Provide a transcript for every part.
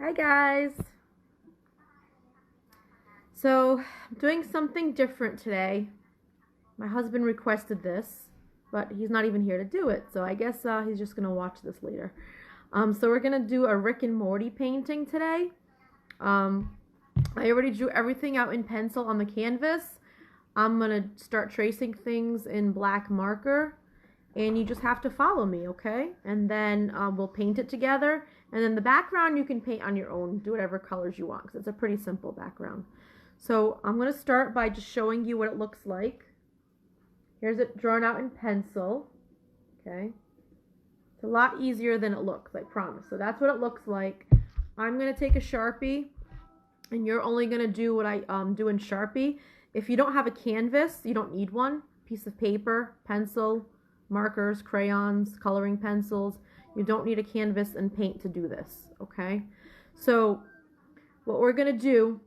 Hi guys. So I'm doing something different today. My husband requested this, but he's not even here to do it, so I guess he's just gonna watch this later. So we're gonna do a Rick and Morty painting today. I already drew everything out in pencil on the canvas. I'm gonna start tracing things in black marker, and you just have to follow me, okay? And then we'll paint it together. And then the background you can paint on your own. Do whatever colors you want, because it's a pretty simple background. So I'm going to start by just showing you what it looks like. Here's it drawn out in pencil. Okay. It's a lot easier than it looks, I promise. So that's what it looks like. I'm going to take a Sharpie, and you're only going to do what I do in Sharpie. If you don't have a canvas, you don't need one. Piece of paper, pencil, markers, crayons, coloring pencils. You don't need a canvas and paint to do this, okay? So what we're going to do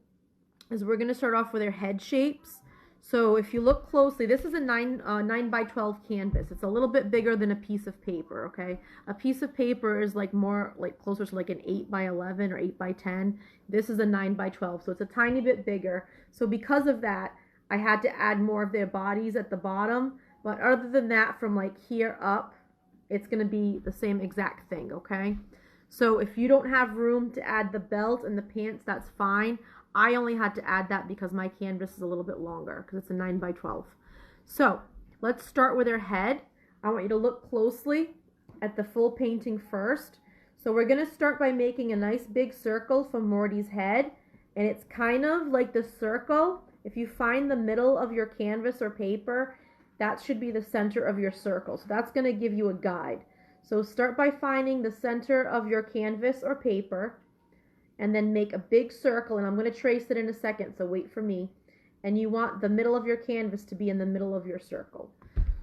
is we're going to start off with our head shapes. So if you look closely, this is a 9 by 12 canvas. It's a little bit bigger than a piece of paper, okay? A piece of paper is like more like closer to like an 8 by 11 or 8 by 10. This is a 9 by 12, so it's a tiny bit bigger. So because of that, I had to add more of their bodies at the bottom. But other than that, from like here up, it's going to be the same exact thing, okay? So if you don't have room to add the belt and the pants, that's fine. I only had to add that because my canvas is a little bit longer because it's a 9 by 12. So let's start with her head. I want you to look closely at the full painting first. So we're going to start by making a nice big circle for Morty's head. And it's kind of like the circle. If you find the middle of your canvas or paper, that should be the center of your circle. So that's going to give you a guide. So start by finding the center of your canvas or paper, and then make a big circle, and I'm going to trace it in a second, so wait for me. And you want the middle of your canvas to be in the middle of your circle.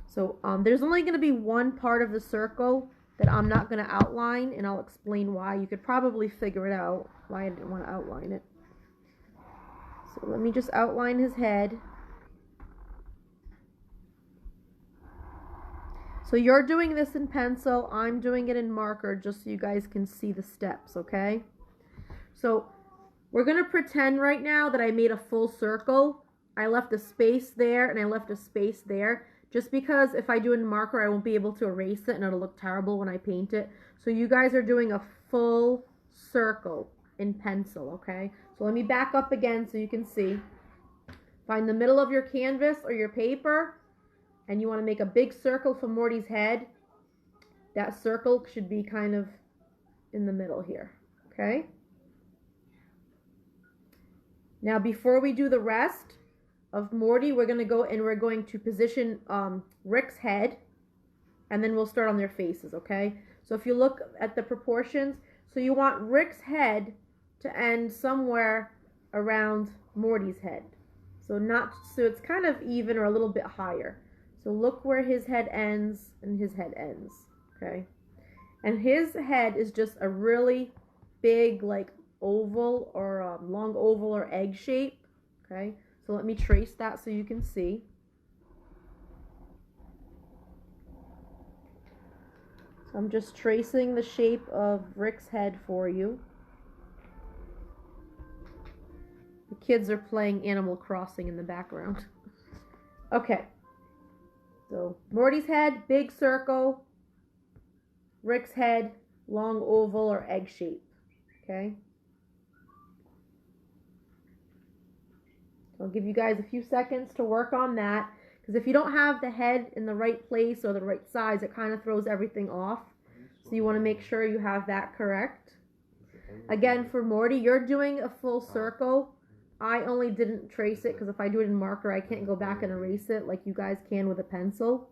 So there's only going to be one part of the circle that I'm not going to outline, and I'll explain why. You could probably figure it out why I didn't want to outline it. So let me just outline his head. So you're doing this in pencil, I'm doing it in marker, just so you guys can see the steps, okay? So we're going to pretend right now that I made a full circle. I left a space there and I left a space there, just because if I do it in marker, I won't be able to erase it and it'll look terrible when I paint it. So you guys are doing a full circle in pencil, okay? So let me back up again so you can see. Find the middle of your canvas or your paper, and you want to make a big circle for Morty's head. That circle should be kind of in the middle here, okay? Now before we do the rest of Morty, we're going to go and we're going to position Rick's head, and then we'll start on their faces, okay? So if you look at the proportions, so you want Rick's head to end somewhere around Morty's head. So it's kind of even or a little bit higher. So look where his head ends and his head ends, okay? And his head is just a really big, like, oval or long oval or egg shape, okay? So let me trace that so you can see. So I'm just tracing the shape of Rick's head for you. The kids are playing Animal Crossing in the background. Okay. So Morty's head, big circle. Rick's head, long oval or egg shape. Okay. I'll give you guys a few seconds to work on that, because if you don't have the head in the right place or the right size, it kind of throws everything off. So you want to make sure you have that correct. Again, for Morty, you're doing a full circle. I only didn't trace it because if I do it in marker, I can't go back and erase it like you guys can with a pencil.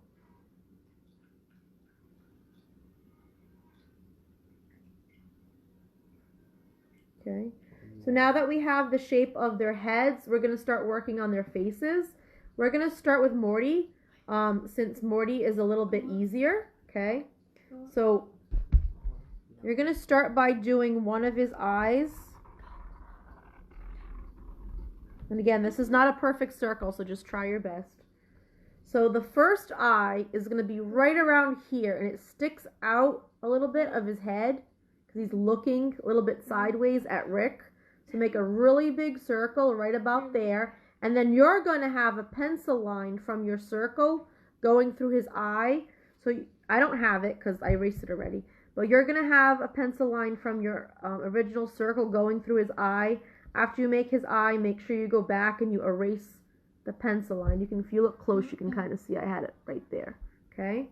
Okay, so now that we have the shape of their heads, we're going to start working on their faces. We're going to start with Morty, since Morty is a little bit easier, okay? So you're going to start by doing one of his eyes. And again, this is not a perfect circle, so just try your best. So the first eye is going to be right around here, and it sticks out a little bit of his head, because he's looking a little bit sideways at Rick. So make a really big circle right about there. And then you're going to have a pencil line from your circle going through his eye. So I don't have it because I erased it already. But you're going to have a pencil line from your original circle going through his eye. After you make his eye, make sure you go back and you erase the pencil line. You can, if you look close, you can kind of see I had it right there. Okay?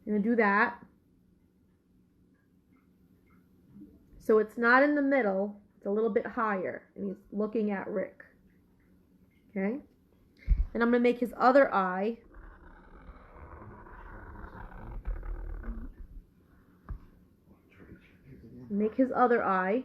I'm going to do that. So it's not in the middle. It's a little bit higher. And he's looking at Rick. Okay? And I'm going to make his other eye. Make his other eye.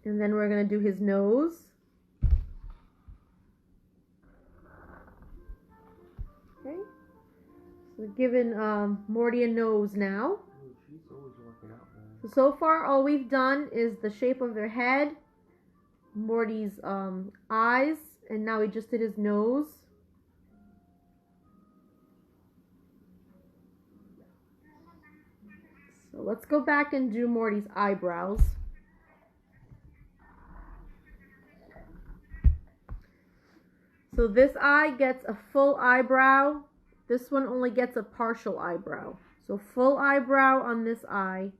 And then we're going to do his nose. Okay. So we've given Morty a nose now. She's always working out, man. So far all we've done is the shape of their head, Morty's eyes, and now we just did his nose. So let's go back and do Morty's eyebrows. So this eye gets a full eyebrow. This one only gets a partial eyebrow. So full eyebrow on this eye,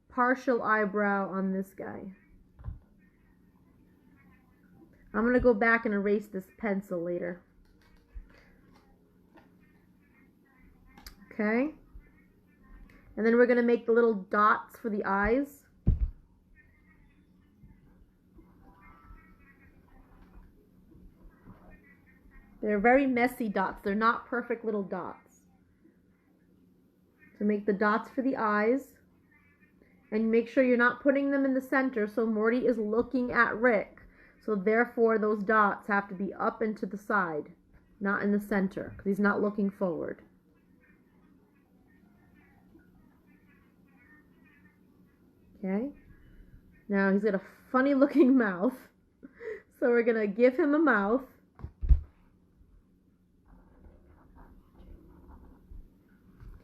partial eyebrow on this guy. I'm going to go back and erase this pencil later. Okay. And then we're going to make the little dots for the eyes. They're very messy dots. They're not perfect little dots. So make the dots for the eyes. And make sure you're not putting them in the center, so Morty is looking at Rick. So therefore those dots have to be up and to the side, not in the center, because he's not looking forward. Okay. Now he's got a funny looking mouth. So we're going to give him a mouth.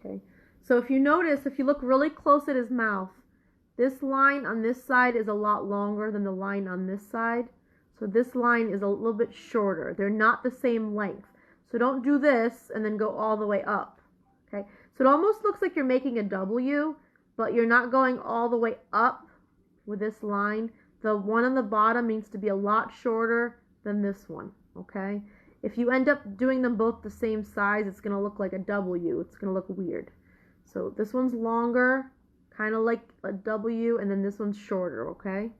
Okay. So if you notice, if you look really close at his mouth, this line on this side is a lot longer than the line on this side. So this line is a little bit shorter. They're not the same length. So don't do this and then go all the way up. Okay. So it almost looks like you're making a W, but you're not going all the way up with this line. The one on the bottom needs to be a lot shorter than this one. Okay. If you end up doing them both the same size, it's going to look like a W. It's going to look weird. So this one's longer, kind of like a W, and then this one's shorter, okay?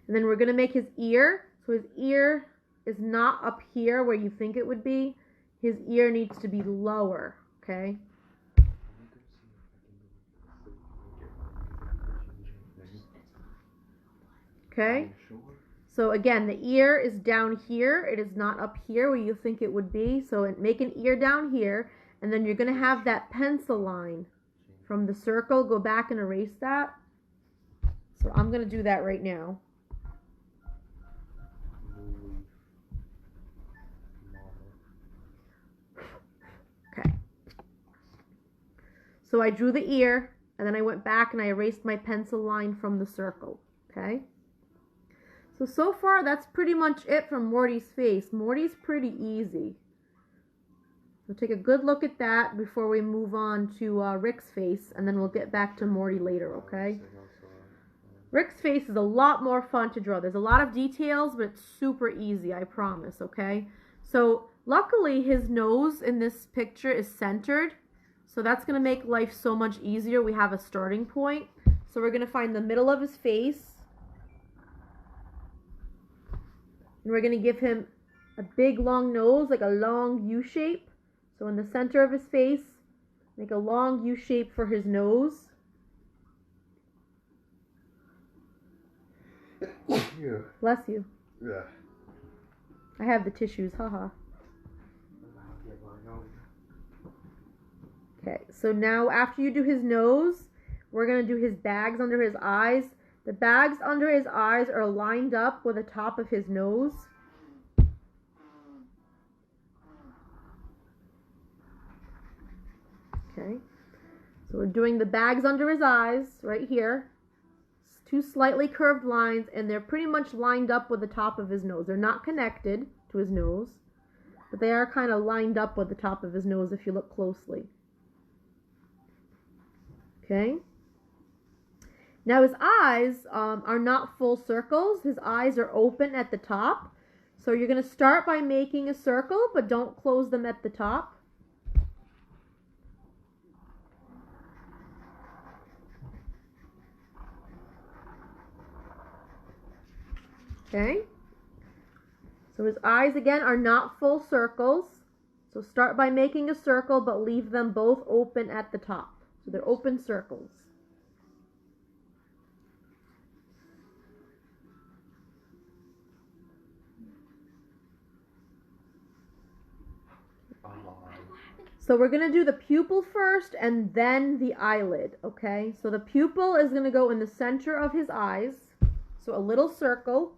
And then we're going to make his ear. So his ear is not up here where you think it would be. His ear needs to be lower, okay? Okay? So again, the ear is down here. It is not up here where you think it would be. So make an ear down here. And then you're going to have that pencil line from the circle. Go back and erase that. So I'm going to do that right now. Okay. So I drew the ear. And then I went back and I erased my pencil line from the circle. Okay. So far, that's pretty much it from Morty's face. Morty's pretty easy. So take a good look at that before we move on to Rick's face, and then we'll get back to Morty later, okay? Rick's face is a lot more fun to draw. There's a lot of details, but it's super easy, I promise, okay? So luckily, his nose in this picture is centered, so that's going to make life so much easier. We have a starting point. So we're going to find the middle of his face. And we're going to give him a big long nose, like a long U shape. So in the center of his face, make a long U shape for his nose. Yeah. Bless you. Yeah. I have the tissues, haha. so now after you do his nose, we're going to do his bags under his eyes. The bags under his eyes are lined up with the top of his nose. Okay, so we're doing the bags under his eyes right here. Two slightly curved lines, and they're pretty much lined up with the top of his nose. They're not connected to his nose, but they are kind of lined up with the top of his nose if you look closely. Okay. Now his eyes are not full circles. His eyes are open at the top. So you're going to start by making a circle, but don't close them at the top. Okay. So his eyes again are not full circles. So start by making a circle, but leave them both open at the top. So they're open circles. So we're going to do the pupil first and then the eyelid, okay? So the pupil is going to go in the center of his eyes. So a little circle.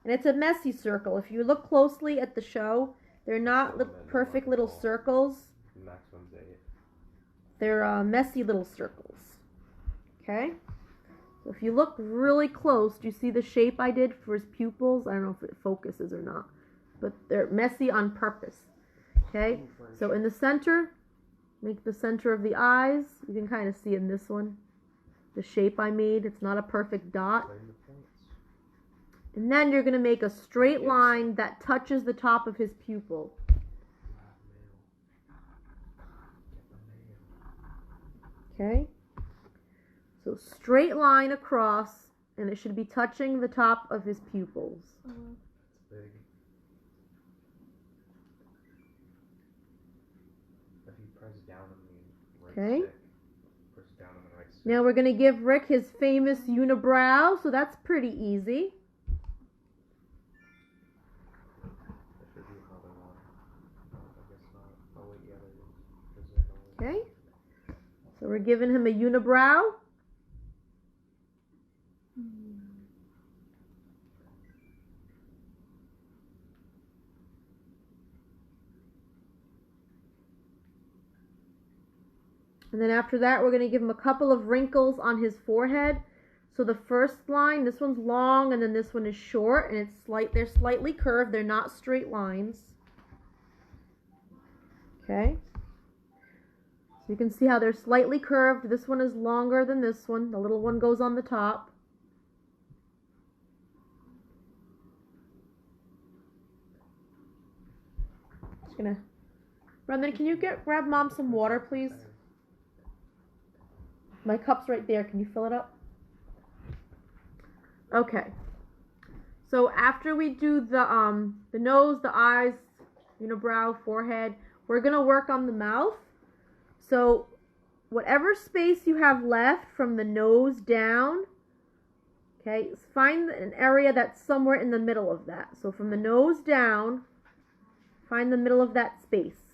And it's a messy circle. If you look closely at the show, they're not perfect little circles. Maximum's 8. They're messy little circles. Okay? So if you look really close, do you see the shape I did for his pupils? I don't know if it focuses or not. But they're messy on purpose. Okay? So in the center, make the center of the eyes. You can kind of see in this one the shape I made. It's not a perfect dot. And then you're going to make a straight line that touches the top of his pupil. Okay? So straight line across, and it should be touching the top of his pupils. That's big. If you press down on the right stick, press down on the right stick. Now we're going to give Rick his famous unibrow, so that's pretty easy. Okay, so we're giving him a unibrow. And then after that, we're going to give him a couple of wrinkles on his forehead. So the first line, this one's long, and then this one is short, and they're slightly curved. They're not straight lines. Okay. So you can see how they're slightly curved. This one is longer than this one. The little one goes on the top. Just gonna... Brendan, can you grab Mom some water, please? My cup's right there. Can you fill it up? Okay. So after we do the nose, the eyes, unibrow, forehead, we're gonna work on the mouth. So whatever space you have left from the nose down, okay, find an area that's somewhere in the middle of that. So from the nose down, find the middle of that space.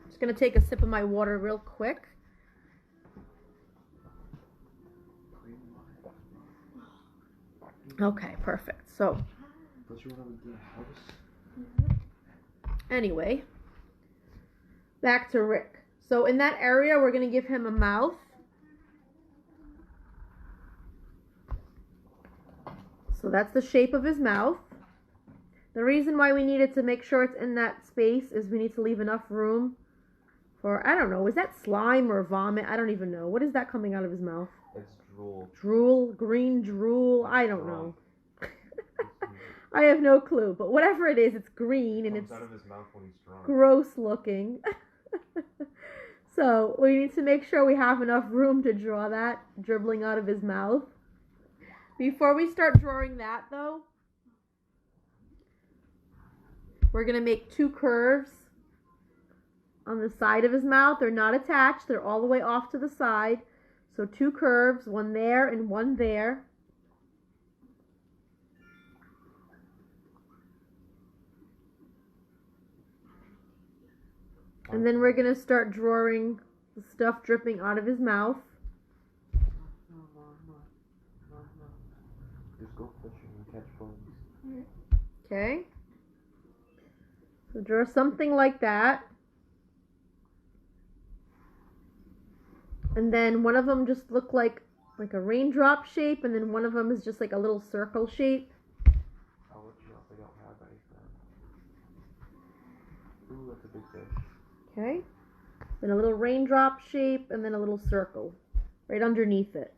Just going to take a sip of my water real quick. Okay, perfect. So, anyway, back to Rick. So in that area, we're going to give him a mouth. So that's the shape of his mouth. The reason why we needed to make sure it's in that space is we need to leave enough room for, I don't know, is that slime or vomit? I don't even know. What is that coming out of his mouth? It's drool. Drool? Green drool? I don't know. I have no clue. But whatever it is, it's green and it's out of his mouth when he's drunk. Gross looking. So we need to make sure we have enough room to draw that dribbling out of his mouth. Before we start drawing that though, we're going to make two curves on the side of his mouth. They're not attached. They're all the way off to the side. So two curves, one there and one there. And then we're going to start drawing the stuff dripping out of his mouth. Just go fishing and catch bugs. Okay. So draw something like that. And then one of them just look like a raindrop shape, and then one of them is just like a little circle shape. I'll let you know if I don't have anything. Ooh, that's a big fish. Okay. Then a little raindrop shape, and then a little circle right underneath it.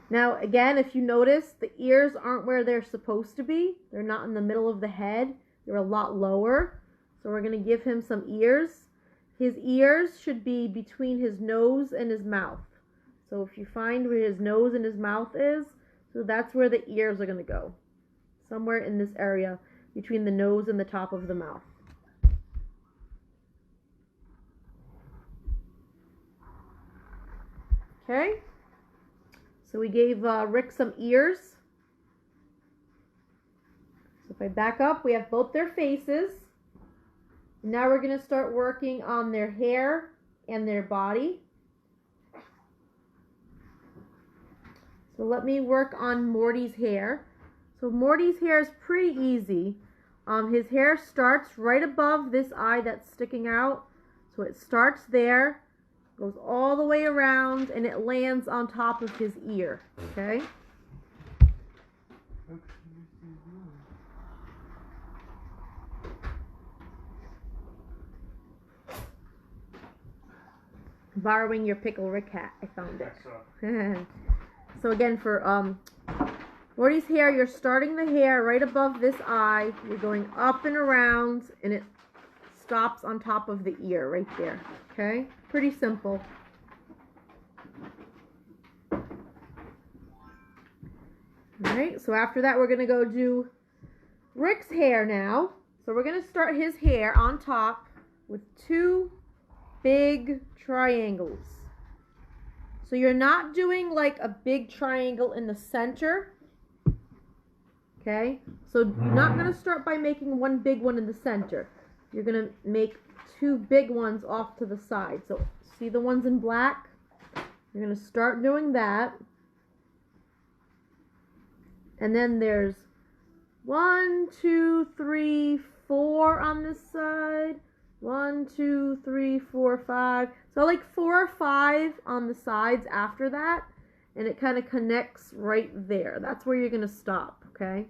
Now, again, if you notice, the ears aren't where they're supposed to be. They're not in the middle of the head. They're a lot lower. So we're going to give him some ears. His ears should be between his nose and his mouth. So if you find where his nose and his mouth is, so that's where the ears are going to go. Somewhere in this area between the nose and the top of the mouth. Okay. So we gave Rick some ears. So if I back up, we have both their faces. Now we're going to start working on their hair and their body. So let me work on Morty's hair. So Morty's hair is pretty easy. His hair starts right above this eye that's sticking out. So it starts there, goes all the way around, and it lands on top of his ear. Okay? Borrowing your Pickle Rick hat. I found it. So again, for Morty's hair, you're starting the hair right above this eye. You're going up and around, and it stops on top of the ear right there. Okay? Pretty simple. Alright, so after that, we're going to go do Rick's hair now. So we're going to start his hair on top with two big triangles. So you're not doing like a big triangle in the center. Okay? So you're not going to start by making one big one in the center. You're going to make two big ones off to the side. So see the ones in black? You're going to start doing that. And then there's 1, 2, 3, 4 on this side. 1, 2, 3, 4, 5. So like 4 or 5 on the sides after that. And it kind of connects right there. That's where you're going to stop, okay?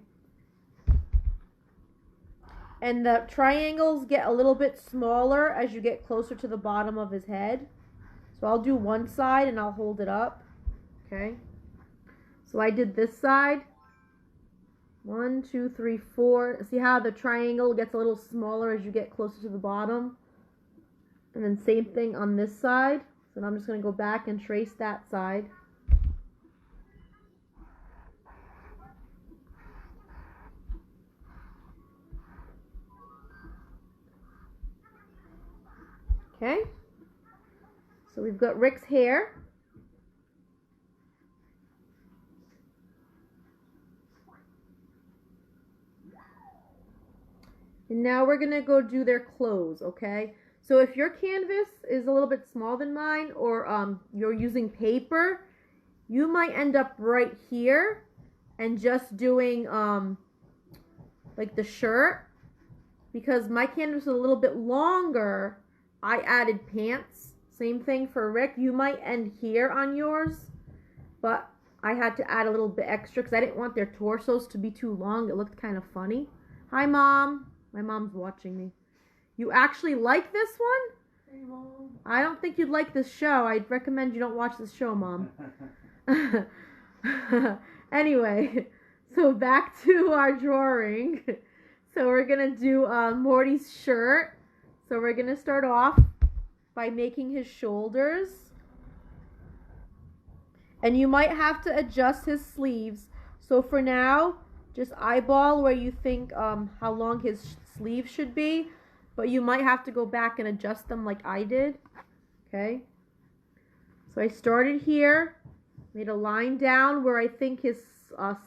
And the triangles get a little bit smaller as you get closer to the bottom of his head. So I'll do one side and I'll hold it up, okay? So I did this side. 1, 2, 3, 4. See how the triangle gets a little smaller as you get closer to the bottom? And then same thing on this side. So now I'm just going to go back and trace that side. Okay. So we've got Rick's hair. And now we're going to go do their clothes, okay? So if your canvas is a little bit smaller than mine, or you're using paper, you might end up right here and just doing like the shirt. Because my canvas is a little bit longer, I added pants. Same thing for Rick. You might end here on yours, but I had to add a little bit extra because I didn't want their torsos to be too long. It looked kind of funny. Hi, Mom. My mom's watching me. You actually like this one? Hey, Mom. I don't think you'd like this show. I'd recommend you don't watch this show, Mom. Anyway, so back to our drawing. So we're going to do Morty's shirt. So we're going to start off by making his shoulders. And you might have to adjust his sleeves. So for now, just eyeball where you think how long his sleeves should be. But you might have to go back and adjust them like I did. Okay. So I started here. Made a line down where I think his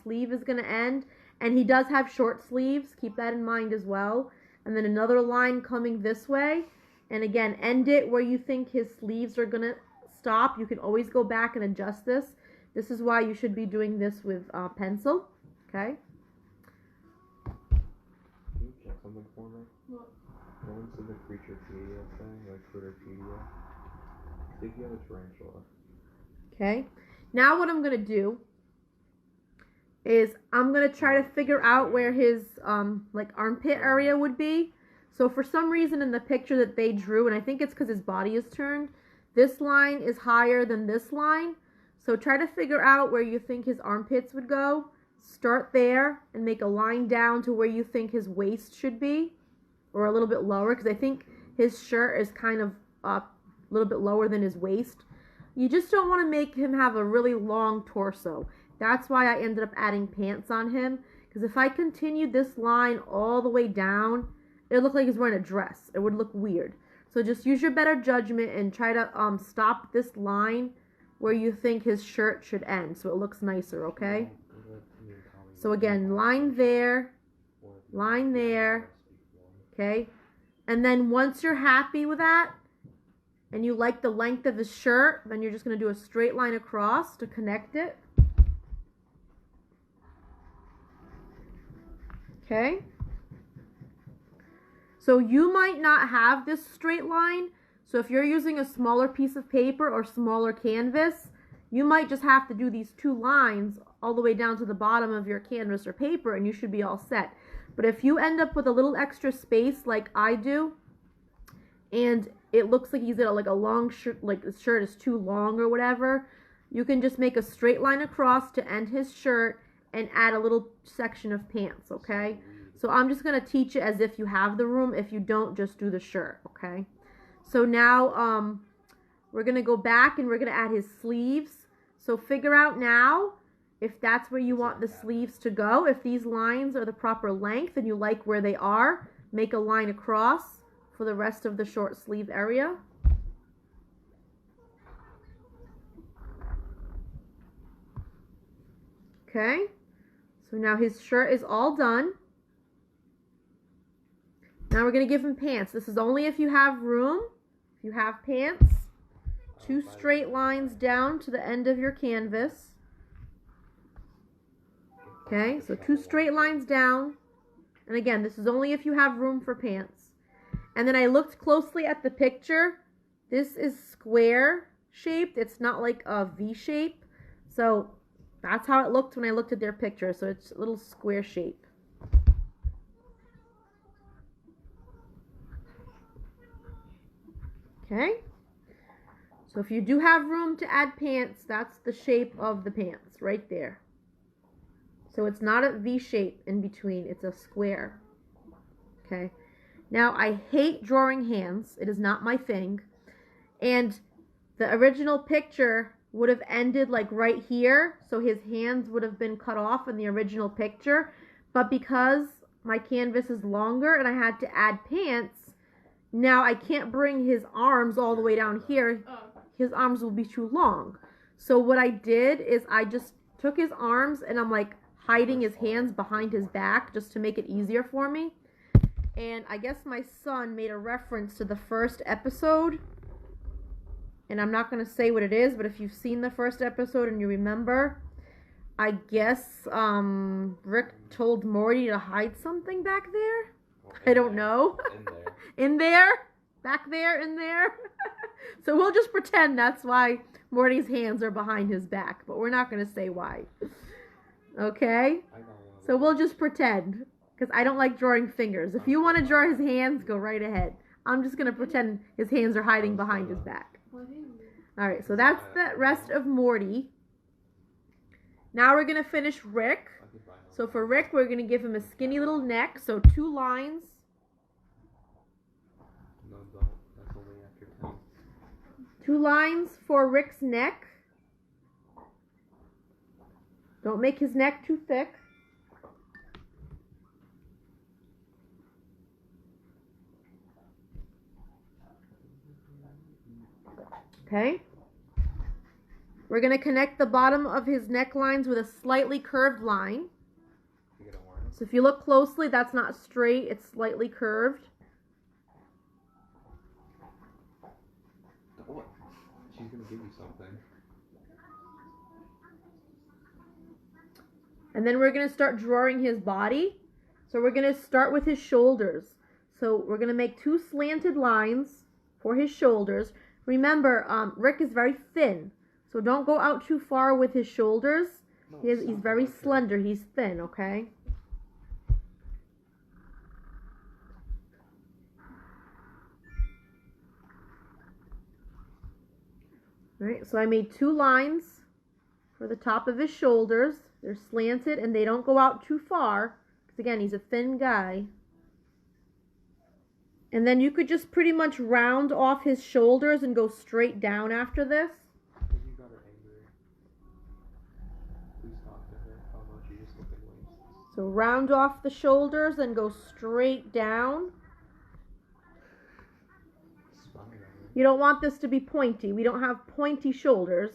sleeve is going to end. And he does have short sleeves. Keep that in mind as well. And then another line coming this way. And again, end it where you think his sleeves are going to stop. You can always go back and adjust this. This is why you should be doing this with pencil. Okay? Can you check something for me? What? Go into the Creaturepedia thing, like Twitterpedia. See if you have a tarantula. Okay? Now what I'm going to do is I'm going to try to figure out where his like armpit area would be. So for some reason in the picture that they drew, and I think it's because his body is turned, this line is higher than this line. So try to figure out where you think his armpits would go. Start there and make a line down to where you think his waist should be, or a little bit lower, because I think his shirt is kind of up a little bit lower than his waist. You just don't want to make him have a really long torso. That's why I ended up adding pants on him, because if I continued this line all the way down, it would look like he's wearing a dress. It would look weird. So just use your better judgment and try to stop this line where you think his shirt should end, so it looks nicer, okay? So again, line there, okay? And then once you're happy with that, and you like the length of his shirt, then you're just going to do a straight line across to connect it. Okay? So you might not have this straight line. So if you're using a smaller piece of paper or smaller canvas, you might just have to do these two lines all the way down to the bottom of your canvas or paper, and you should be all set. But if you end up with a little extra space like I do, and it looks like he's got like a long shirt, like the shirt is too long or whatever, you can just make a straight line across to end his shirt and add a little section of pants, okay? So I'm just going to teach it as if you have the room. If you don't, just do the shirt, okay? So now we're going to go back and we're going to add his sleeves. So figure out now if that's where you want the sleeves to go. If these lines are the proper length and you like where they are, make a line across for the rest of the short sleeve area. Okay, so now his shirt is all done. Now we're going to give him pants. This is only if you have room. If you have pants, two straight lines down to the end of your canvas. Okay, so two straight lines down. And again, this is only if you have room for pants. And then I looked closely at the picture. This is square shaped. It's not like a V shape. So that's how it looked when I looked at their picture. So it's a little square shape. Okay, so if you do have room to add pants, that's the shape of the pants right there. So it's not a V shape in between, it's a square. Okay, now I hate drawing hands. It is not my thing. And the original picture would have ended like right here, so his hands would have been cut off in the original picture. But because my canvas is longer and I had to add pants, now I can't bring his arms all the way down here. His arms will be too long. So what I did is I just took his arms and I'm like hiding his hands behind his back just to make it easier for me. And I guess my son made a reference to the first episode. And I'm not going to say what it is, but if you've seen the first episode and you remember, I guess Rick told Morty to hide something back there. I don't know. In there? Back there, in there? So we'll just pretend that's why Morty's hands are behind his back, but we're not going to say why. Okay? So we'll just pretend, because I don't like drawing fingers. If you want to draw his hands, go right ahead. I'm just going to pretend his hands are hiding behind his back. Alright, so that's the rest of Morty. Now we're going to finish Rick. So for Rick, we're going to give him a skinny little neck. So two lines. No, don't. That's only after 10. Two lines for Rick's neck. Don't make his neck too thick. Okay. We're going to connect the bottom of his necklines with a slightly curved line. You're gonna worry So if you look closely, that's not straight, it's slightly curved. What? She's gonna give you something. And then we're going to start drawing his body. So we're going to start with his shoulders. So we're going to make 2 slanted lines for his shoulders. Remember, Rick is very thin. So don't go out too far with his shoulders. No, He's very slender. He's thin, okay? Alright, so I made 2 lines for the top of his shoulders. They're slanted and they don't go out too far. Because again, he's a thin guy. And then you could just pretty much round off his shoulders and go straight down after this. You got her angry. Please talk to her. Oh no, she's just looking waste. So round off the shoulders and go straight down. You don't want this to be pointy. We don't have pointy shoulders.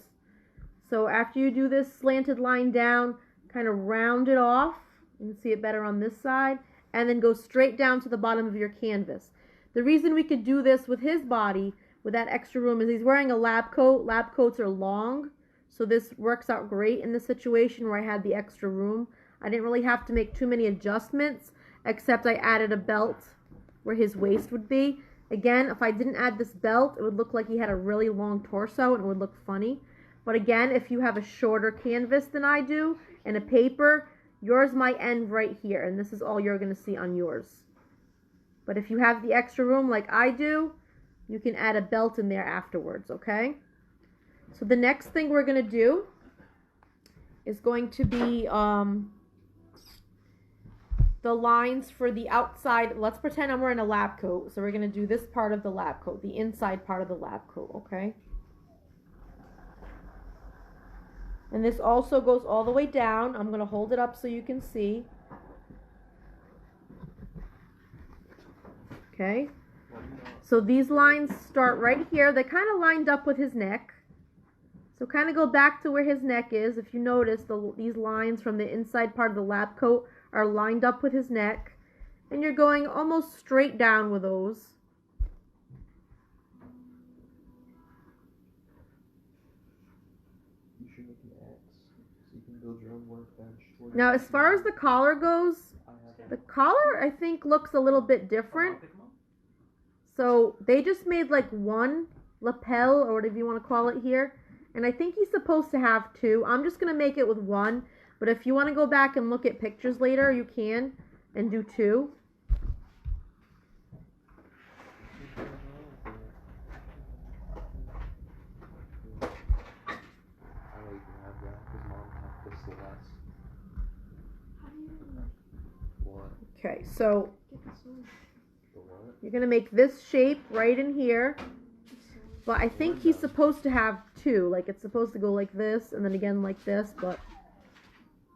So after you do this slanted line down, kind of round it off. You can see it better on this side. And then go straight down to the bottom of your canvas. The reason we could do this with his body, with that extra room, is he's wearing a lab coat. Lab coats are long. So this works out great in the situation where I had the extra room. I didn't really have to make too many adjustments, except I added a belt where his waist would be. Again, if I didn't add this belt, it would look like he had a really long torso and it would look funny. But again, if you have a shorter canvas than I do and a paper, yours might end right here. And this is all you're going to see on yours. But if you have the extra room like I do, you can add a belt in there afterwards, okay? So the next thing we're going to do is going to be the lines for the outside. Let's pretend I'm wearing a lab coat. So we're going to do this part of the lab coat, the inside part of the lab coat, okay? And this also goes all the way down. I'm going to hold it up so you can see. Okay. So these lines start right here. They kind of lined up with his neck. So kind of go back to where his neck is. If you notice, these lines from the inside part of the lab coat are lined up with his neck. And you're going almost straight down with those. You should make an X so you can build your own workbench. Now, as far as the collar goes, the collar, I think, looks a little bit different. So they just made like one lapel, or whatever you want to call it here. And I think he's supposed to have 2. I'm just going to make it with 1. But if you want to go back and look at pictures later, you can. And do 2. Okay, so you're going to make this shape right in here. But I think he's supposed to have 2. Like, it's supposed to go like this, and then again like this, but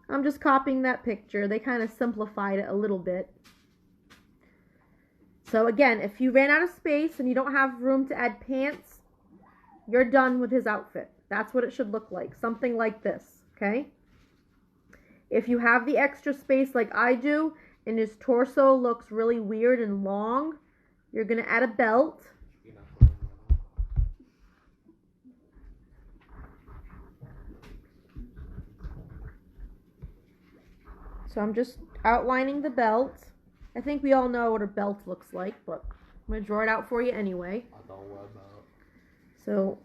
I'm just copying that picture. They kind of simplified it a little bit. So again, if you ran out of space and you don't have room to add pants, you're done with his outfit. That's what it should look like. Something like this, okay? If you have the extra space like I do, and his torso looks really weird and long, you're going to add a belt. So I'm just outlining the belt. I think we all know what a belt looks like, but I'm going to draw it out for you anyway. So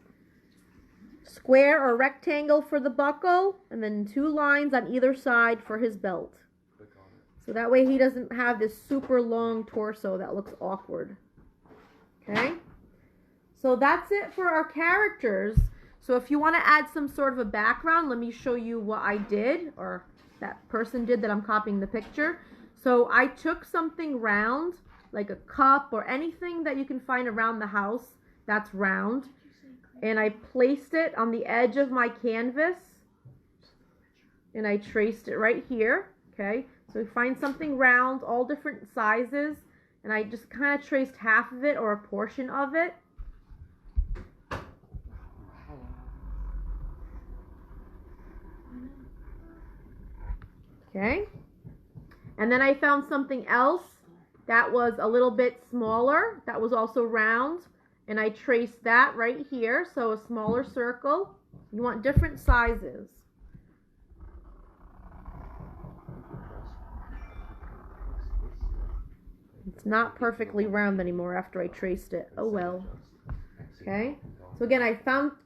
square or rectangle for the buckle, and then 2 lines on either side for his belt. So that way he doesn't have this super long torso that looks awkward. Okay? So that's it for our characters. So if you want to add some sort of a background, let me show you what I did, or that person did that I'm copying the picture. So I took something round, like a cup or anything that you can find around the house that's round, and I placed it on the edge of my canvas, and I traced it right here, okay? So we find something round, all different sizes, and I just kind of traced half of it or a portion of it. Okay, And then I found something else that was a little bit smaller, that was also round, and I traced that right here, so a smaller circle. You want different sizes. It's not perfectly round anymore after I traced it. Oh well. Okay, so again, I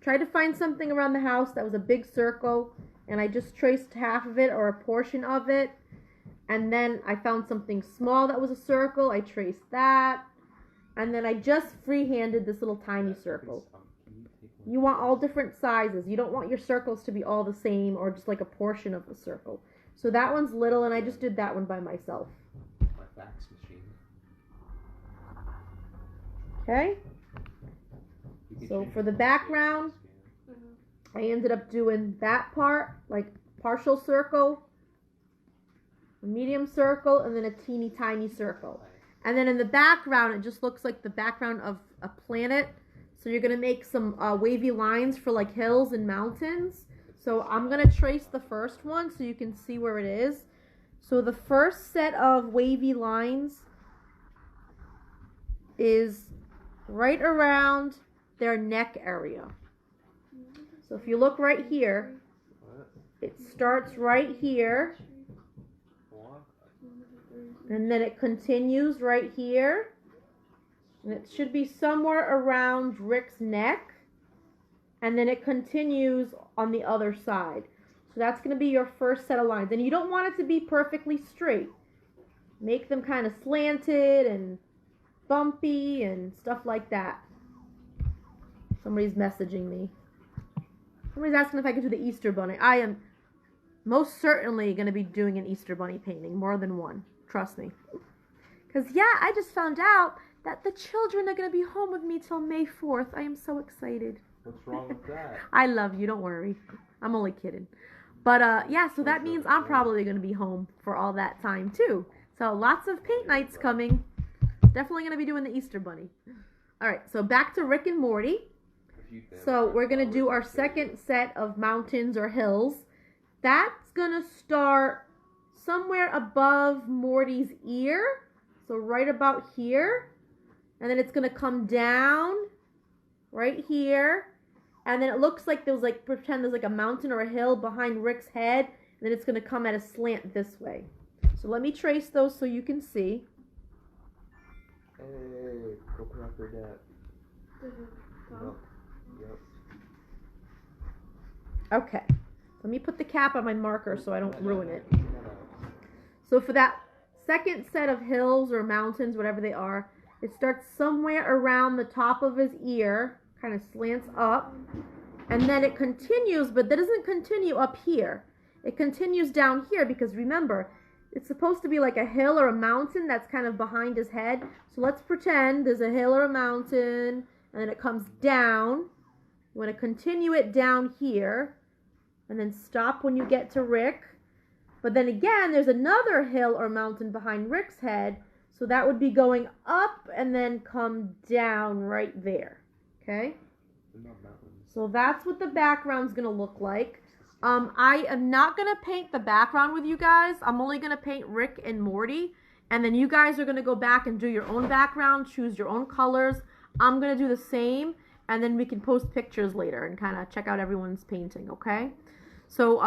tried to find something around the house that was a big circle, and I just traced half of it or a portion of it. And then I found something small that was a circle. I traced that. And then I just freehanded this little tiny circle. You want all different sizes. You don't want your circles to be all the same or just like a portion of the circle. So that one's little, and I just did that one by myself. My fax machine. Okay. So for the background, I ended up doing that part, like partial circle, a medium circle, and then a teeny tiny circle. And then in the background, it just looks like the background of a planet. So you're going to make some wavy lines for like hills and mountains. So I'm going to trace the first one so you can see where it is. So the first set of wavy lines is right around their neck area. So if you look right here, it starts right here. And then it continues right here. And it should be somewhere around Rick's neck. And then it continues on the other side. So that's going to be your first set of lines. And you don't want it to be perfectly straight. Make them kind of slanted and bumpy and stuff like that. Somebody's messaging me. Somebody's asking if I could do the Easter bunny. I am most certainly going to be doing an Easter bunny painting. More than one. Trust me. Because, yeah, I just found out that the children are going to be home with me till May 4th. I am so excited. What's wrong with that? I love you. Don't worry. I'm only kidding. But, yeah, so that means I'm probably going to be home for all that time, too. So lots of paint nights coming. Definitely going to be doing the Easter bunny. All right, so back to Rick and Morty. So we're going to do our second set of mountains or hills. That's going to start somewhere above Morty's ear, so right about here, and then it's going to come down right here, and then it looks like pretend there's like a mountain or a hill behind Rick's head, and then it's going to come at a slant this way. So let me trace those so you can see. Hey, go put up your dad. Yep. Okay, let me put the cap on my marker so I don't ruin it. So for that second set of hills or mountains, whatever they are, it starts somewhere around the top of his ear, kind of slants up, and then it continues, but that doesn't continue up here. It continues down here because remember, it's supposed to be like a hill or a mountain that's kind of behind his head. So let's pretend there's a hill or a mountain, and then it comes down. You want to continue it down here, and then stop when you get to Rick. But then again, there's another hill or mountain behind Rick's head, so that would be going up and then come down right there, okay? So that's what the background's going to look like. I am not going to paint the background with you guys. I'm only going to paint Rick and Morty, and then you guys are going to go back and do your own background, choose your own colors. I'm going to do the same, and then we can post pictures later and kind of check out everyone's painting, okay? So,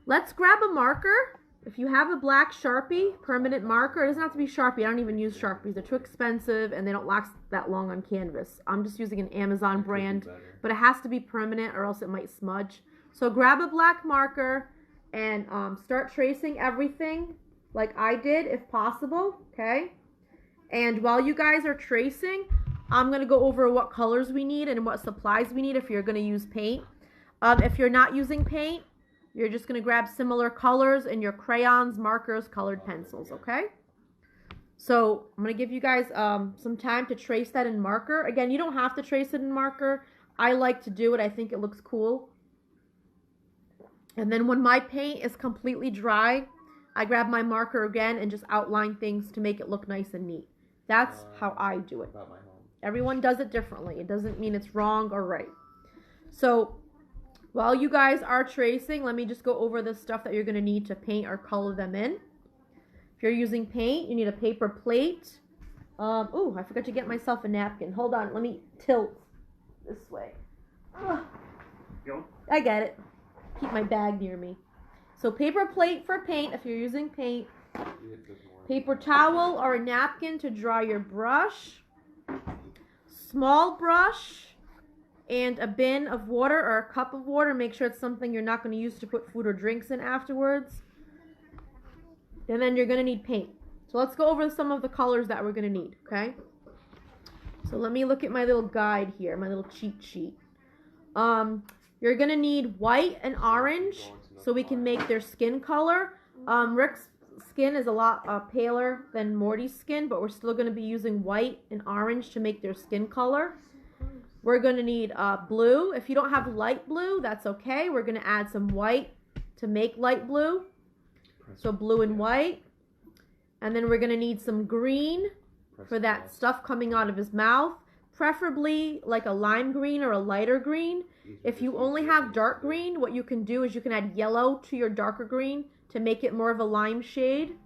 let's grab a marker. If you have a black Sharpie, permanent marker, it doesn't have to be Sharpie. I don't even use Sharpies. They're too expensive and they don't last that long on canvas. I'm just using an Amazon brand, but it has to be permanent or else it might smudge. So grab a black marker and start tracing everything like I did if possible, okay? And while you guys are tracing, I'm going to go over what colors we need and what supplies we need if you're going to use paint. If you're not using paint, you're just going to grab similar colors and your crayons, markers, colored pencils, okay? So I'm going to give you guys some time to trace that in marker. Again, you don't have to trace it in marker. I like to do it. I think it looks cool. And then when my paint is completely dry, I grab my marker again and just outline things to make it look nice and neat. That's how I do it. Everyone does it differently. It doesn't mean it's wrong or right. So while you guys are tracing, let me just go over the stuff that you're going to need to paint or color them in. If you're using paint, you need a paper plate. Oh, I forgot to get myself a napkin. Hold on, let me tilt this way. I get it. Keep my bag near me. So paper plate for paint if you're using paint. Paper towel or a napkin to dry your brush. Small brush and a bin of water or a cup of water. Make sure it's something you're not going to use to put food or drinks in afterwards. And then you're going to need paint. So let's go over some of the colors that we're going to need, okay? So let me look at my little guide here, my little cheat sheet. You're going to need white and orange so we can make their skin color. Rick's skin is a lot paler than Morty's skin, but we're still going to be using white and orange to make their skin color. We're going to need blue. If you don't have light blue, that's okay. We're going to add some white to make light blue. So blue and white. And then we're going to need some green for that stuff coming out of his mouth. Preferably like a lime green or a lighter green. If you only have dark green, what you can do is you can add yellow to your darker green to make it more of a lime shade.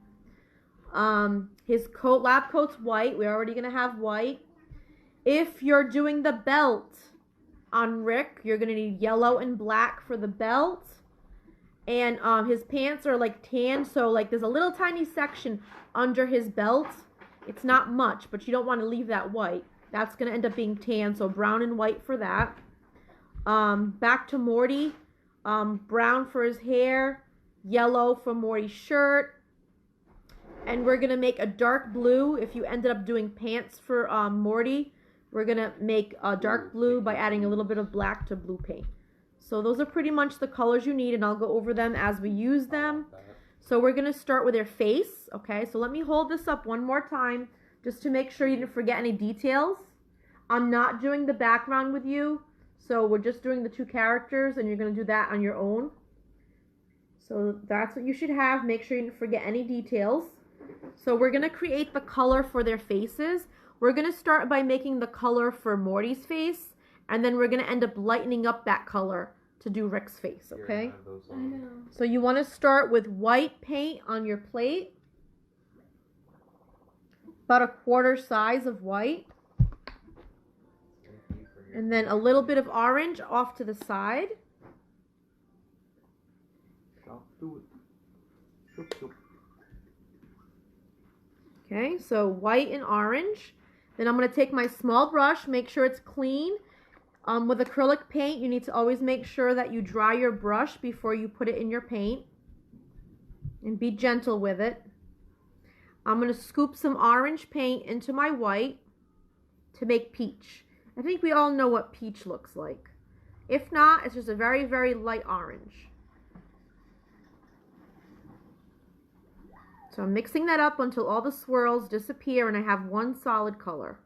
His coat, lab coat's white. We're already going to have white. If you're doing the belt on Rick, you're going to need yellow and black for the belt. And his pants are like tan, so like there's a little tiny section under his belt. It's not much, but you don't want to leave that white. That's going to end up being tan, so brown and white for that. Back to Morty. Brown for his hair, yellow for Morty's shirt. And we're going to make a dark blue. If you ended up doing pants for Morty, we're going to make a dark blue by adding a little bit of black to blue paint. So those are pretty much the colors you need, and I'll go over them as we use them. So we're going to start with their face, okay? So let me hold this up one more time just to make sure you didn't forget any details. I'm not doing the background with you, so we're just doing the two characters, and you're going to do that on your own. So that's what you should have. Make sure you didn't forget any details. So we're going to create the color for their faces. We're going to start by making the color for Morty's face, and then we're going to end up lightening up that color to do Rick's face, okay? I know. So you want to start with white paint on your plate. About a quarter size of white. And then a little bit of orange off to the side. Okay, so white and orange. Then I'm going to take my small brush, make sure it's clean. With acrylic paint, you need to always make sure that you dry your brush before you put it in your paint. And be gentle with it. I'm going to scoop some orange paint into my white to make peach. I think we all know what peach looks like. If not, it's just a very, very light orange. So I'm mixing that up until all the swirls disappear and I have one solid color.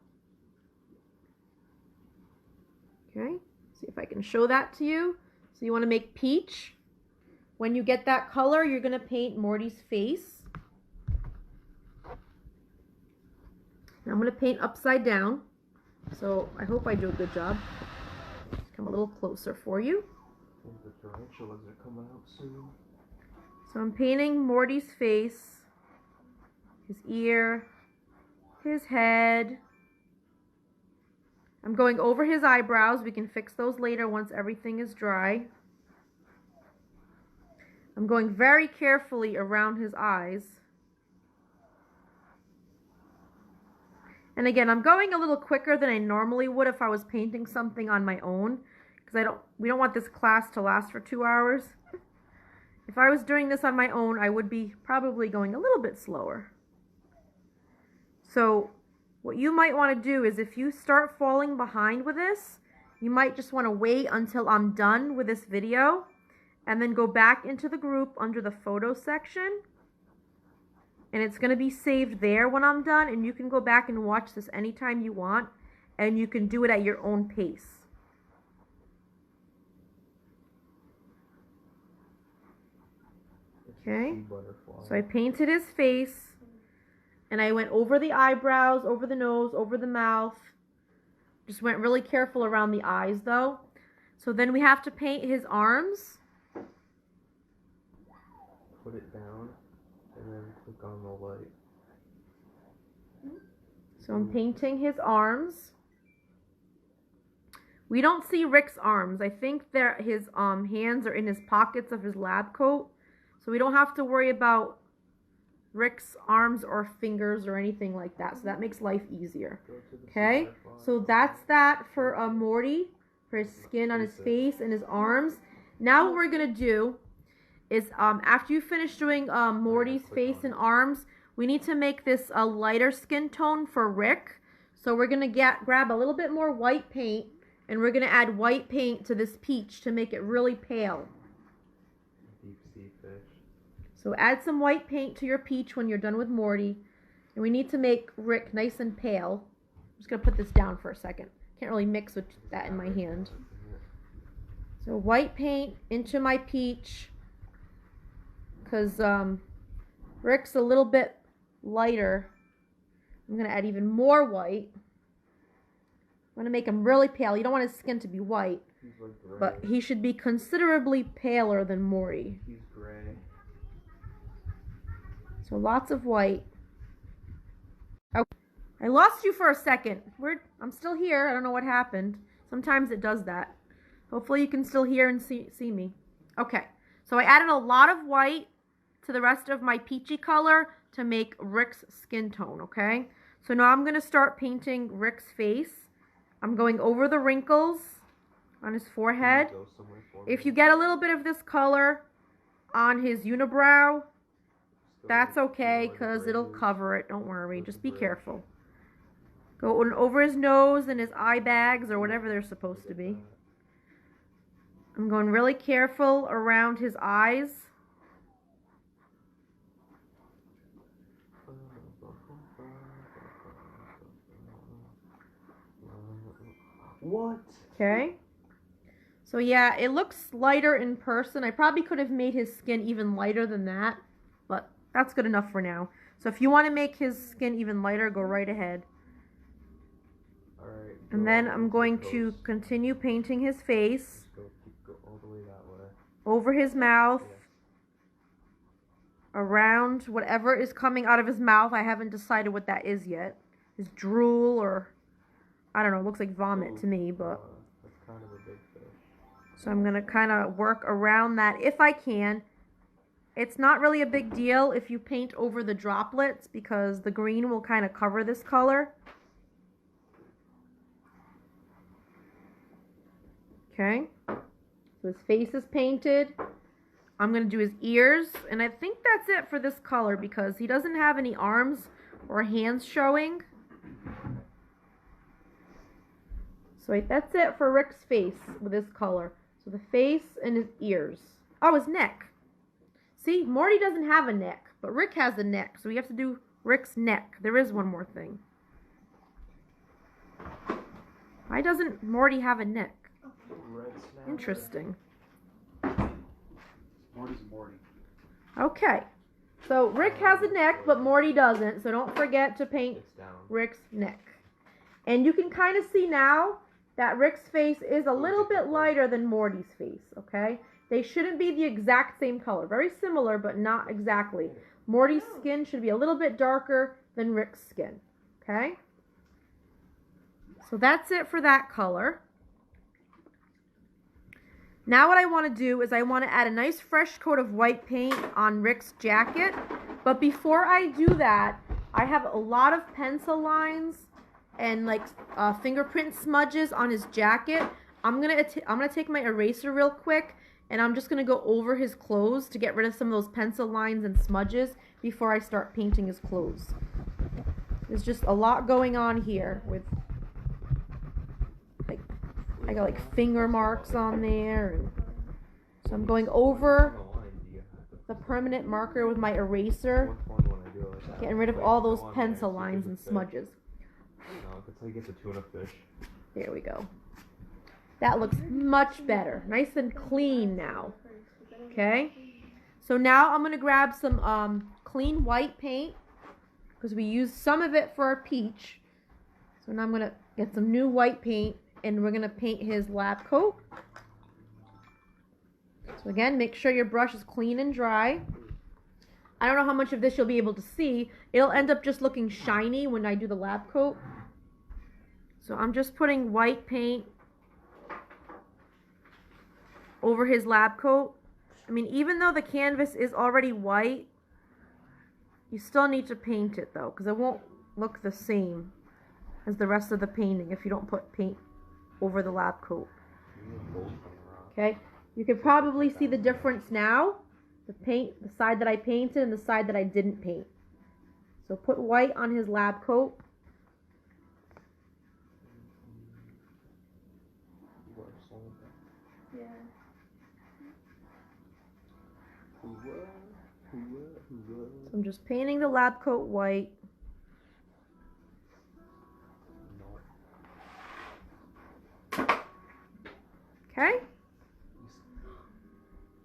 Okay, see if I can show that to you. So you want to make peach. When you get that color, you're going to paint Morty's face. And I'm going to paint upside down. So I hope I do a good job. Just come a little closer for you. The tarantulas are coming out soon. So I'm painting Morty's face, his ear, his head. I'm going over his eyebrows. We can fix those later once everything is dry. I'm going very carefully around his eyes. And again, I'm going a little quicker than I normally would if I was painting something on my own, because we don't want this class to last for 2 hours. If I was doing this on my own, I would be probably going a little bit slower. So what you might want to do is if you start falling behind with this, you might just want to wait until I'm done with this video and then go back into the group under the photo section. And it's going to be saved there when I'm done, and you can go back and watch this anytime you want, and you can do it at your own pace. Okay, so I painted his face. And I went over the eyebrows, over the nose, over the mouth. Just went really careful around the eyes though. So then we have to paint his arms. Put it down and then click look on the light. So I'm painting his arms. We don't see Rick's arms. I think his hands are in his pockets of his lab coat. So we don't have to worry about Rick's arms or fingers or anything like that. So that makes life easier. Okay? So that's that for Morty, for his skin on his face and his arms. Now what we're going to do is after you finish doing Morty's face and arms, we need to make this a lighter skin tone for Rick. So we're going to grab a little bit more white paint, and we're going to add white paint to this peach to make it really pale. Deep sea fish. So add some white paint to your peach when you're done with Morty. And we need to make Rick nice and pale. I'm just going to put this down for a second. Can't really mix with that in my hand. So white paint into my peach. Because Rick's a little bit lighter. I'm going to add even more white. I'm going to make him really pale. You don't want his skin to be white. He's like gray. But he should be considerably paler than Morty. He's gray. So lots of white. Oh, I lost you for a second. I'm still here. I don't know what happened. Sometimes it does that. Hopefully you can still hear and see me. Okay. So I added a lot of white to the rest of my peachy color to make Rick's skin tone, okay? So now I'm going to start painting Rick's face. I'm going over the wrinkles on his forehead. If you get a little bit of this color on his unibrow, that's okay because it'll cover it. Don't worry. Just be careful. Go over his nose and his eye bags or whatever they're supposed to be. I'm going really careful around his eyes. What? Okay. So yeah, it looks lighter in person. I probably could have made his skin even lighter than that, but that's good enough for now. So if you want to make his skin even lighter, go right ahead. Alright. And then I'm going to continue painting his face. Go all the way that way. Over his mouth. Around whatever is coming out of his mouth. I haven't decided what that is yet. His drool or, I don't know, it looks like vomit to me, but. That's kind of a big fish. So I'm going to kind of work around that if I can. It's not really a big deal if you paint over the droplets because the green will kind of cover this color. Okay. So his face is painted. I'm going to do his ears. And I think that's it for this color because he doesn't have any arms or hands showing. So that's it for Rick's face with this color. So the face and his ears. Oh, his neck. See, Morty doesn't have a neck, but Rick has a neck. So we have to do Rick's neck. There is one more thing. Why doesn't Morty have a neck? Interesting. Morty's Morty. Okay. So Rick has a neck, but Morty doesn't. So don't forget to paint Rick's neck. And you can kind of see now that Rick's face is a little bit lighter than Morty's face, okay? They shouldn't be the exact same color. Very similar, but not exactly. Morty's skin should be a little bit darker than Rick's skin, okay? So that's it for that color. Now what I want to do is I want to add a nice fresh coat of white paint on Rick's jacket. But before I do that, I have a lot of pencil lines and like fingerprint smudges on his jacket. I'm gonna take my eraser real quick and I'm just gonna go over his clothes to get rid of some of those pencil lines and smudges before I start painting his clothes. There's just a lot going on here with like I got like finger marks on there, and so I'm going over the permanent marker with my eraser, getting rid of all those pencil lines and smudges. No, that's how you get the tuna fish. There we go. That looks much better. Nice and clean now. Okay? So now I'm going to grab some clean white paint because we used some of it for our peach. So now I'm going to get some new white paint and we're going to paint his lab coat. So again, make sure your brush is clean and dry. I don't know how much of this you'll be able to see. It'll end up just looking shiny when I do the lab coat. So I'm just putting white paint over his lab coat. I mean, even though the canvas is already white, you still need to paint it though, because it won't look the same as the rest of the painting if you don't put paint over the lab coat. Okay, you can probably see the difference now. The side that I painted and the side that I didn't paint. So put white on his lab coat. Yeah. So I'm just painting the lab coat white. Okay?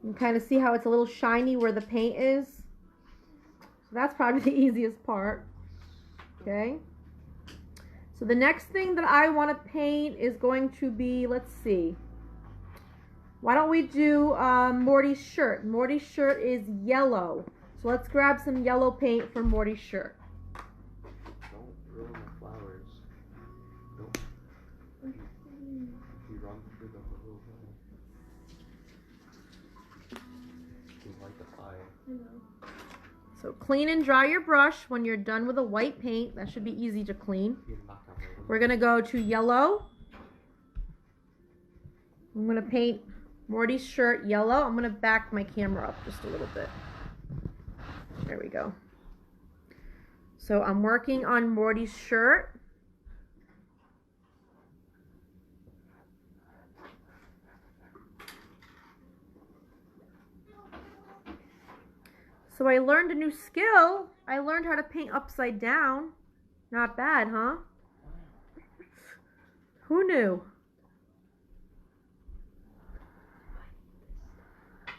You can kind of see how it's a little shiny where the paint is. So that's probably the easiest part. Okay? So the next thing that I want to paint is going to be, let's see. Why don't we do Morty's shirt? Morty's shirt is yellow. So let's grab some yellow paint for Morty's shirt. Don't ruin the flowers. Don't. You run through the whole thing. You light the fire. I know. So clean and dry your brush when you're done with the white paint. That should be easy to clean. We're going to go to yellow. I'm going to paint Morty's shirt yellow. I'm going to back my camera up just a little bit. There we go. So I'm working on Morty's shirt. So I learned a new skill. I learned how to paint upside down. Not bad, huh? Who knew?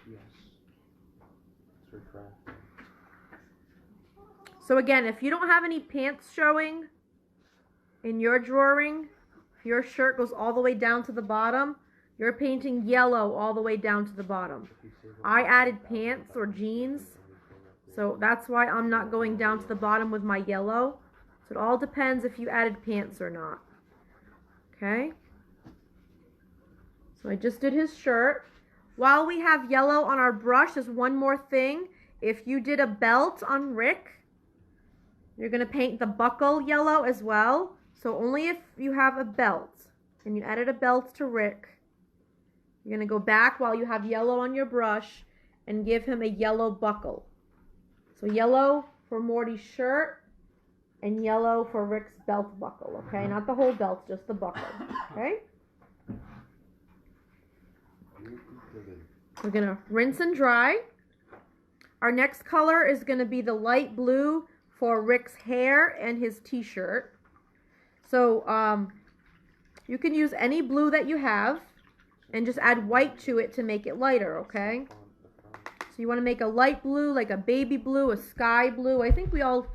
Yes. It's retracting. So again, if you don't have any pants showing in your drawing, if your shirt goes all the way down to the bottom, you're painting yellow all the way down to the bottom. I added pants or jeans, so that's why I'm not going down to the bottom with my yellow. So it all depends if you added pants or not. Okay? So I just did his shirt. While we have yellow on our brush, there's one more thing. If you did a belt on Rick, you're going to paint the buckle yellow as well. So only if you have a belt and you added a belt to Rick, you're going to go back while you have yellow on your brush and give him a yellow buckle. So yellow for Morty's shirt and yellow for Rick's belt buckle, okay? Not the whole belt, just the buckle, okay? We're going to rinse and dry. Our next color is going to be the light blue for Rick's hair and his t-shirt. So you can use any blue that you have and just add white to it to make it lighter, okay? So you want to make a light blue, like a baby blue, a sky blue. I think we all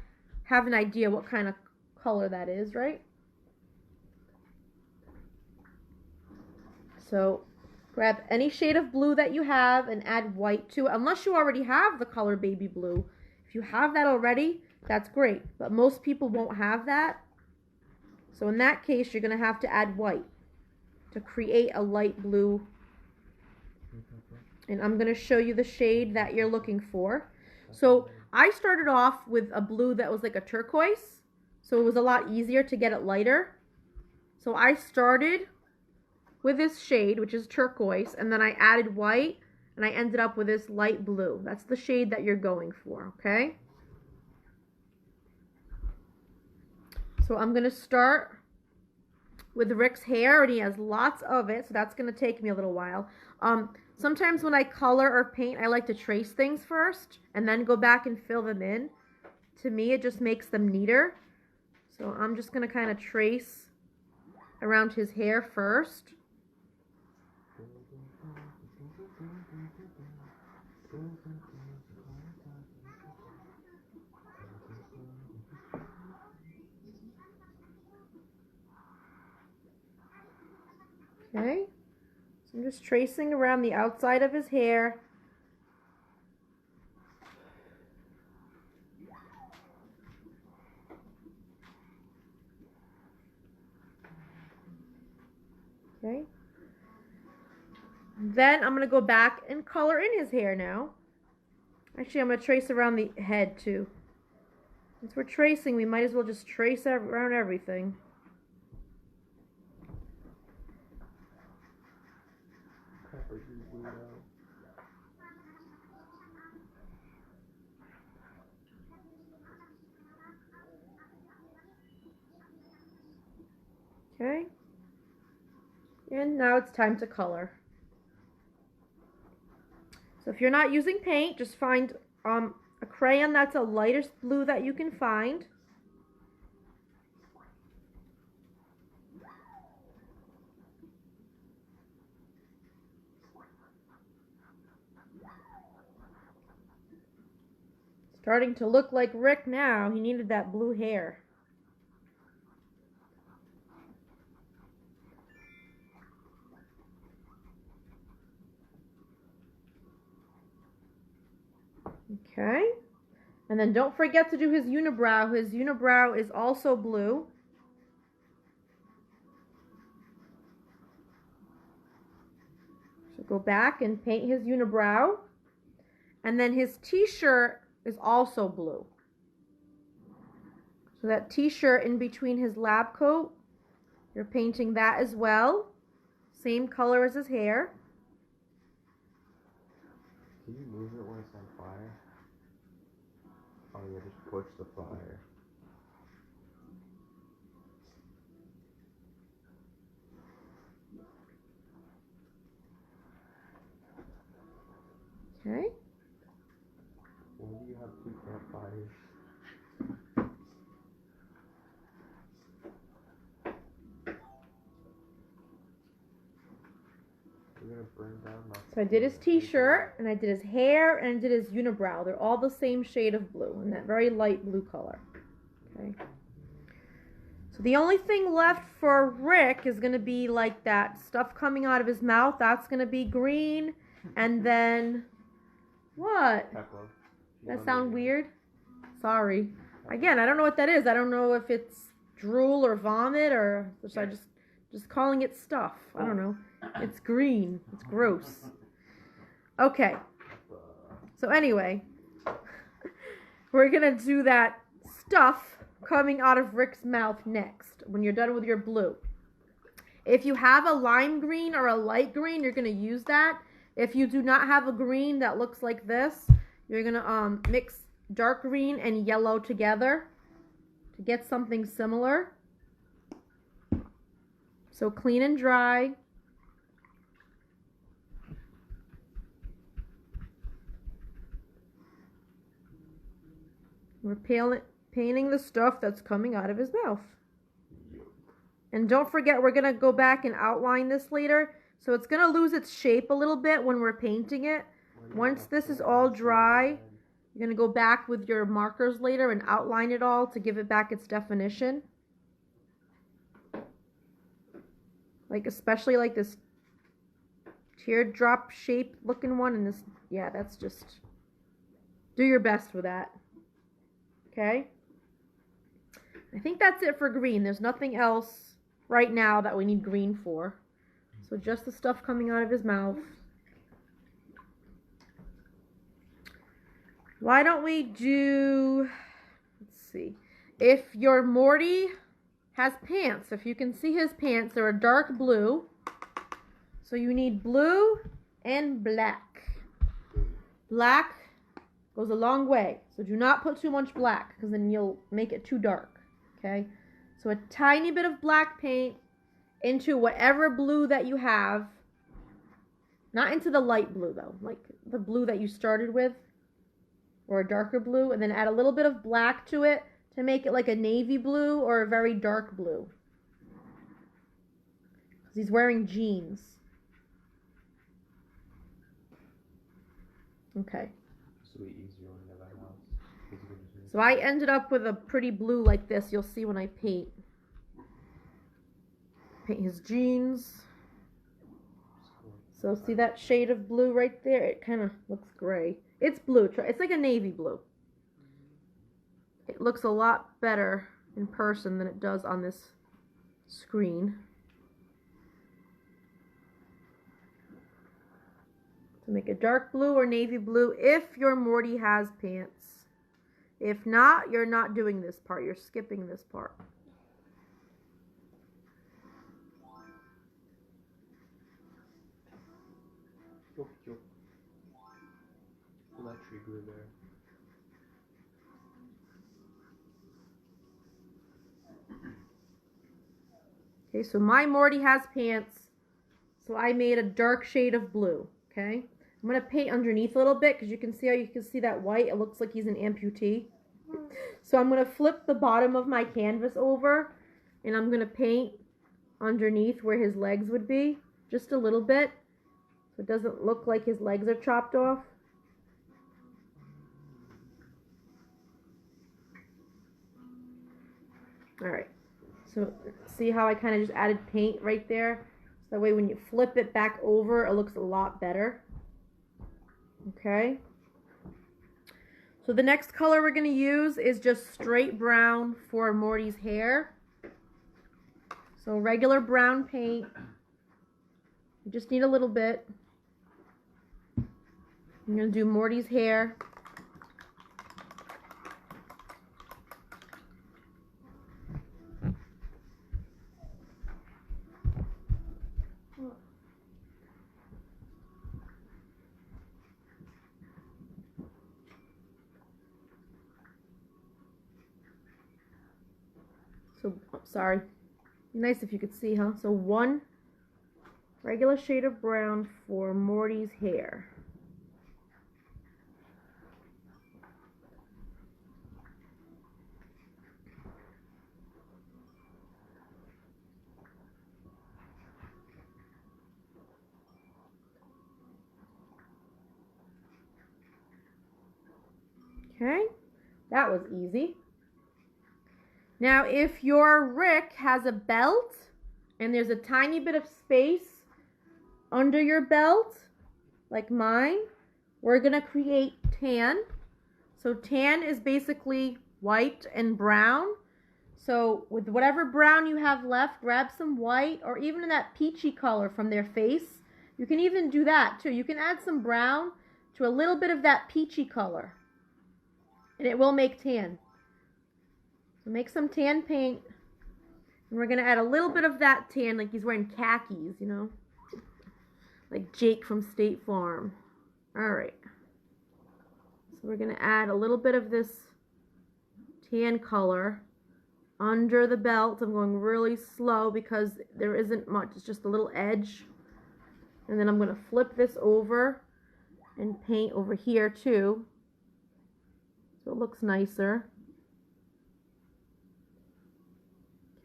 have an idea what kind of color that is, right? So grab any shade of blue that you have and add white to it, unless you already have the color baby blue. If you have that already, that's great, but most people won't have that. So in that case, you're going to have to add white to create a light blue. And I'm going to show you the shade that you're looking for. So I started off with a blue that was like a turquoise, so it was a lot easier to get it lighter. So I started with this shade, which is turquoise, and then I added white, and I ended up with this light blue. That's the shade that you're going for, okay? So I'm going to start with Rick's hair, and he has lots of it, so that's going to take me a little while. Sometimes when I color or paint, I like to trace things first and then go back and fill them in. To me, it just makes them neater. So I'm just going to kind of trace around his hair first. Okay. I'm just tracing around the outside of his hair. Okay. Then I'm going to go back and color in his hair now. Actually, I'm going to trace around the head too. Since we're tracing, we might as well just trace around everything. Okay. And now it's time to color. So if you're not using paint, just find a crayon that's a lightest blue that you can find. Starting to look like Rick now. He needed that blue hair. Okay. And then don't forget to do his unibrow. His unibrow is also blue. So go back and paint his unibrow. And then his t-shirt is also blue. So that t-shirt in between his lab coat, you're painting that as well. Same color as his hair. Can you move it when it's on fire? Oh yeah, just push the fire. Okay. When do you have 2 campfires? We're gonna burn down my... So I did his t-shirt, and I did his hair, and I did his unibrow. They're all the same shade of blue, in that very light blue color. Okay. So the only thing left for Rick is going to be like that stuff coming out of his mouth. That's going to be green. And then... What? Pepper. That sound weird? Sorry. Again, I don't know what that is. I don't know if it's drool or vomit, or should I just calling it stuff. I don't know. It's green. It's gross. Okay. So anyway, we're going to do that stuff coming out of Rick's mouth next when you're done with your blue. If you have a lime green or a light green, you're going to use that. If you do not have a green that looks like this, you're going to mix dark green and yellow together to get something similar. So clean and dry. We're painting the stuff that's coming out of his mouth. And don't forget, we're going to go back and outline this later. So it's going to lose its shape a little bit when we're painting it. Once this is all dry, you're going to go back with your markers later and outline it all to give it back its definition. Like especially like this teardrop shape looking one, and this, yeah, that's just, do your best with that. Okay? I think that's it for green. There's nothing else right now that we need green for. So just the stuff coming out of his mouth. Why don't we do, let's see, if your Morty has pants, if you can see his pants, they're a dark blue. So you need blue and black. Black goes a long way. So do not put too much black, because then you'll make it too dark. Okay? So a tiny bit of black paint into whatever blue that you have. Not into the light blue though, like the blue that you started with, or a darker blue, and then add a little bit of black to it to make it like a navy blue or a very dark blue. Because he's wearing jeans. Okay. So I ended up with a pretty blue like this. You'll see when I paint. Paint his jeans. So see that shade of blue right there? It kind of looks gray. It's blue. It's like a navy blue. It looks a lot better in person than it does on this screen. So make a dark blue or navy blue if your Morty has pants. If not, you're not doing this part. You're skipping this part. That tree grew there. Okay, so my Morty has pants, so I made a dark shade of blue, okay? I'm going to paint underneath a little bit because you can see how you can see that white. It looks like he's an amputee. So I'm going to flip the bottom of my canvas over, and I'm going to paint underneath where his legs would be, just a little bit, so it doesn't look like his legs are chopped off. Alright, so see how I kind of just added paint right there? So that way when you flip it back over, it looks a lot better. Okay. So the next color we're going to use is just straight brown for Morty's hair. So regular brown paint. You just need a little bit. I'm going to do Morty's hair. So, sorry. Nice if you could see, huh? So one regular shade of brown for Morty's hair. Okay, that was easy. Now, if your Rick has a belt and there's a tiny bit of space under your belt, like mine, we're going to create tan. So tan is basically white and brown. So with whatever brown you have left, grab some white or even that peachy color from their face. You can even do that too. You can add some brown to a little bit of that peachy color, and it will make tan. So make some tan paint, and we're going to add a little bit of that tan, like he's wearing khakis, you know, like Jake from State Farm. Alright, so we're going to add a little bit of this tan color under the belt. I'm going really slow because there isn't much, it's just a little edge. And then I'm going to flip this over and paint over here too, so it looks nicer.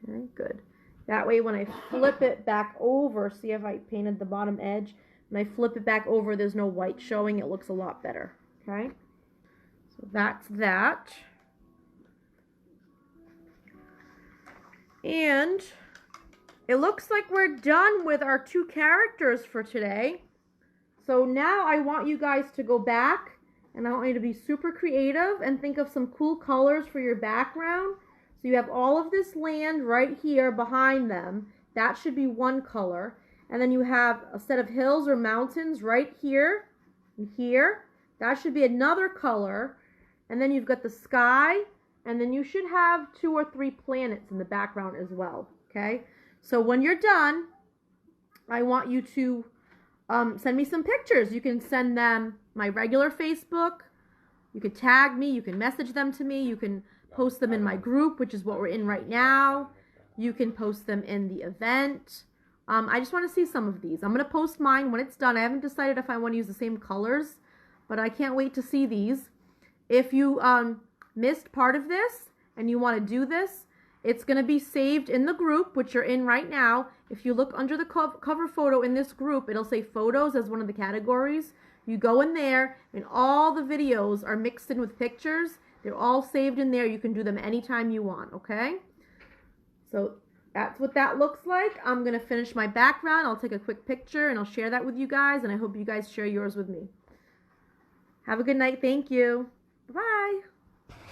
Okay, good. That way when I flip it back over, see if I painted the bottom edge, when I flip it back over, there's no white showing. It looks a lot better. Okay, so that's that. And it looks like we're done with our two characters for today. So now I want you guys to go back, and I want you to be super creative and think of some cool colors for your background. So you have all of this land right here behind them. That should be one color. And then you have a set of hills or mountains right here and here. That should be another color. And then you've got the sky. And then you should have 2 or 3 planets in the background as well. Okay? So when you're done, I want you to send me some pictures. You can send them my regular Facebook. You can tag me. You can message them to me. You can post them in my group, which is what we're in right now. You can post them in the event. I just want to see some of these. I'm going to post mine when it's done. I haven't decided if I want to use the same colors, but I can't wait to see these. If you missed part of this and you want to do this, it's going to be saved in the group, which you're in right now. If you look under the cover photo in this group, it'll say photos as one of the categories. You go in there, and all the videos are mixed in with pictures. They're all saved in there. You can do them anytime you want, okay? So that's what that looks like. I'm going to finish my background. I'll take a quick picture, and I'll share that with you guys, and I hope you guys share yours with me. Have a good night. Thank you. Bye-bye.